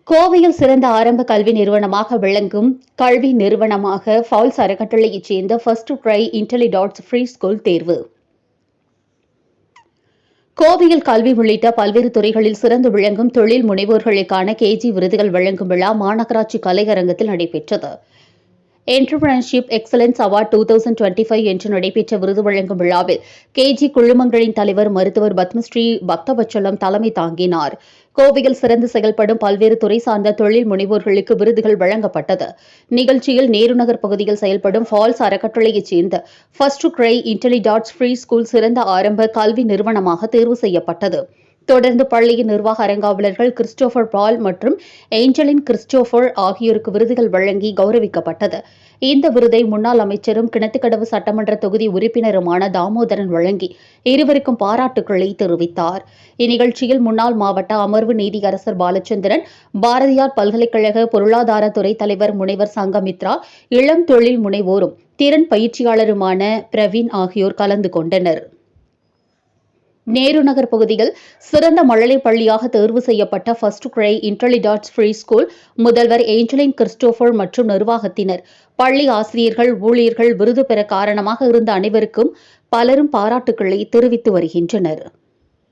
கோவையில் சிறந்த ஆரம்ப கல்வி நிறுவனமாக விளங்கும் கல்வி நிறுவனமாக ஃபால்ஸ் அறக்கட்டளையைச் சேர்ந்த first try Intellitots free school தேர்வு. கோவையில் கல்வி உள்ளிட்ட பல்வேறு துறைகளில் சிறந்து விளங்கும் தொழில் முனைவோர்களுக்கான கேஜி விருதுகள் வழங்கும் விழா மாநகராட்சி கலையரங்கத்தில் நடைபெற்றது. என்டர்பிரனர்ஷிப் எக்ஸலன்ஸ் அவார்ட் 2025 என்று நடைபெற்ற விருது வழங்கும் விழாவில் கேஜி குழுமங்களின் தலைவர் மருத்துவர் பத்மஸ்ரீ பக்தவச்சலம் தலைமை தாங்கினார். கோவையில் சிறந்து செயல்படும் பல்வேறு துறை சார்ந்த தொழில் முனைவோர்களுக்கு விருதுகள் வழங்கப்பட்டது. நிகழ்ச்சியில் நேருநகர் பகுதியில் செயல்படும் ஃபால்ஸ் அறக்கட்டளையைச் சேர்ந்த first try Intellitots free school சிறந்த ஆரம்ப கல்வி நிறுவனமாக தேர்வு செய்யப்பட்டது. தொடர்ந்து பள்ளியின் நிர்வாக அரங்காவலர்கள் கிறிஸ்டோபர் பால் மற்றும் ஏஞ்சலின் கிறிஸ்டோபர் ஆகியோருக்கு விருதுகள் வழங்கி கௌரவிக்கப்பட்டது. இந்த விருதை முன்னாள் அமைச்சரும் கிணத்துக்கடவு சட்டமன்ற தொகுதி உறுப்பினருமான தாமோதரன் வழங்கி இருவருக்கும் பாராட்டுக்களை தெரிவித்தார். இந்நிகழ்ச்சியில் முன்னாள் மாவட்ட அமர்வு நீதியரசர் பாலச்சந்திரன், பாரதியார் பல்கலைக்கழக பொருளாதாரத்துறை தலைவர் முனைவர் சங்கமித்ரா, இளம் தொழில் முனைவோரும் திறன் பயிற்சியாளருமான பிரவீன் ஆகியோர் கலந்து கொண்டனர். நேருநகர் பகுதியில் சிறந்த மழலை பள்ளியாக தேர்வு செய்யப்பட்ட first try Intellitots free school முதல்வர் ஏஞ்சலின் கிறிஸ்டோபர் மற்றும் நிர்வாகத்தினர், பள்ளி ஆசிரியர்கள், ஊழியர்கள் விருது பெற காரணமாக இருந்த அனைவருக்கும் பலரும் பாராட்டுக்களை தெரிவித்து வருகின்றனர்.